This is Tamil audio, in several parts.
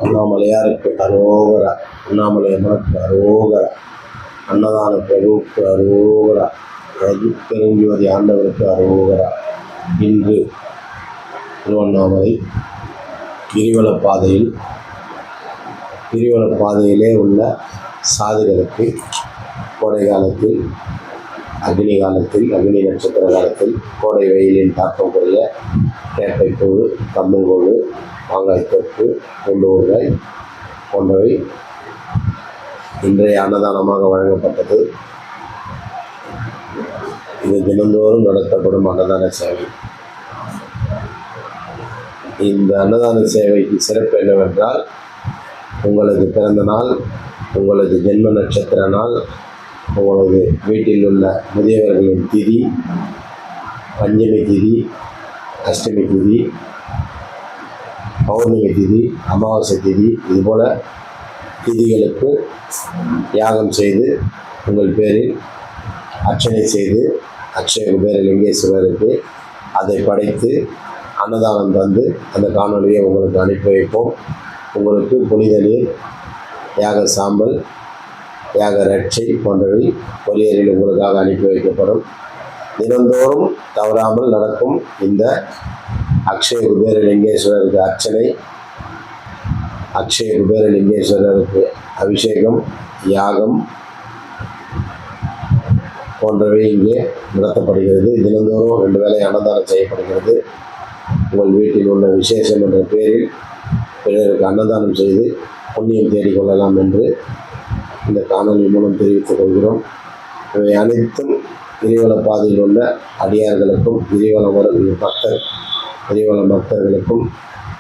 அண்ணாமலையாருக்கு அரோகரா, அண்ணாமலை அம்மனுக்கு அரோகரா, அன்னதான பிரபுவுக்கு அரோகரா, பெருஞ்சுவதி ஆண்டவருக்கு அரோகரா. இன்று திருவண்ணாமலை கிரிவலப்பாதையிலே உள்ள சாதுகளுக்கு கோடை காலத்தில், அக்னி நட்சத்திர காலத்தில் கோடை வெயிலின் தாக்கம் குறைய கேட்டைக்கூழ், கம்பங்கூழ், மாங்காய் தொக்கு, ஊறுகாய் போன்றவை இன்றைய அன்னதானமாக வழங்கப்பட்டது. இது தினந்தோறும் நடத்தப்படும் அன்னதான சேவை. இந்த அன்னதான சேவைக்கு சிறப்பு என்னவென்றால், உங்களது பிறந்த நாள், உங்களது ஜென்ம நட்சத்திர நாள், உங்களது வீட்டில் உள்ள முதியவர்களின் திதி, பஞ்சமி திதி, அஷ்டமி திதி, பௌர்ணமி திதி, அமாவாசை திதி, இதுபோல் திதிகளுக்கு யாகம் செய்து உங்கள் பேரில் அர்ச்சனை செய்து அக்ஷய குபேர லிங்கேஸ்வரருக்கு அதை படைத்து அன்னதானம் தந்து அந்த காணொலியை உங்களுக்கு அனுப்பி வைப்போம். உங்களுக்கு புனித நீர், யாக சாம்பல், யாக ரட்சை போன்றவை கொரியரில் உங்களுக்காக அனுப்பி வைக்கப்படும். தினந்தோறும் தவறாமல் நடக்கும் இந்த அக்ஷய குபேர லிங்கேஸ்வரருக்கு அர்ச்சனை, அக்ஷய குபேர லிங்கேஸ்வரருக்கு அபிஷேகம், யாகம் போன்றவை இங்கே நடத்தப்படுகிறது. தினந்தோறும் 2 வேளை அன்னதானம் செய்யப்படுகிறது. உங்கள் வீட்டில் உள்ள விசேஷம் என்ற பேரில் பிறருக்கு அன்னதானம் செய்து புண்ணியம் தேடிக்கொள்ளலாம் என்று இந்த காணொலி மூலம் தெரிவித்துக் கொள்கிறோம். இவை அனைத்தும் கிரிவல பாதையில் உள்ள அடியார்களுக்கும் கிரிவல பக்தர்களுக்கும்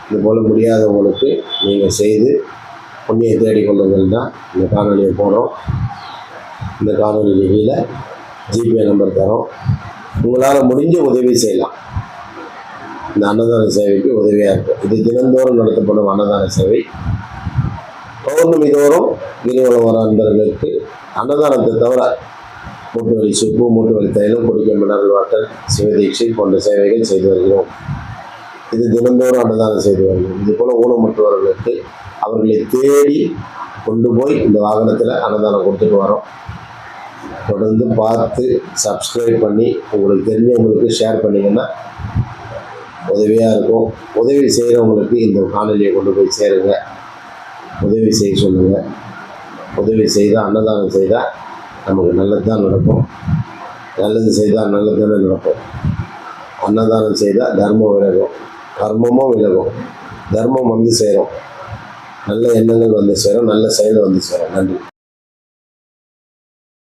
இதுபோல் முடியாதவங்களுக்கு நீங்கள் செய்து புண்ணியம் தேடிக்கொள்ளுங்கள் தான் இந்த காணொலியை போனோம். இந்த காணொலி கீழே ஜிபே நம்பர் தரோம். உங்களால் முடிஞ்ச உதவி செய்யலாம். இந்த அன்னதான சேவைக்கு உதவியாக இருக்கும். இது தினந்தோறும் நடத்தப்படும் அன்னதான சேவை. பௌர்ணமி தோறும் கிரிவலம் வர அன்பர்களுக்கு அன்னதானத்தை தவிர மூட்டு வலி சூப்பு, மூட்டு வலி தைலம், குடிக்க மினரல் வாட்டர், சிவதீட்சை போன்ற சேவைகள் செய்து வருகிறோம். இது தினந்தோறும் அன்னதானம் செய்து வருகிறோம். இதுபோல் ஊனமுற்றவர்களுக்கு அவர்களை தேடி கொண்டு போய் இந்த வாகனத்தில் அன்னதானம் கொடுத்துட்டு வரோம். தொடர்ந்து பார்த்து சப்ஸ்கிரைப் பண்ணி உங்களுக்கு தெரிஞ்சவங்களுக்கு ஷேர் பண்ணிங்கன்னா உதவியாக இருக்கும். உதவி செய்கிறவங்களுக்கு இந்த காணொலியை கொண்டு போய் சேருங்க. உதவி செய்ய சொல்லுங்கள். உதவி செய்தால், அன்னதானம் செய்தால் நமக்கு நல்லது தான் நடக்கும். நல்லது செய்தால் நல்லது தானே நடக்கும். அன்னதானம் செய்தால் தர்மம் விலகும், கர்மமும் விலகும், தர்மம் வந்து சேரும், நல்ல எண்ணங்கள் வந்து சேரும், நல்ல செயல் வந்து சேரும். நன்றி.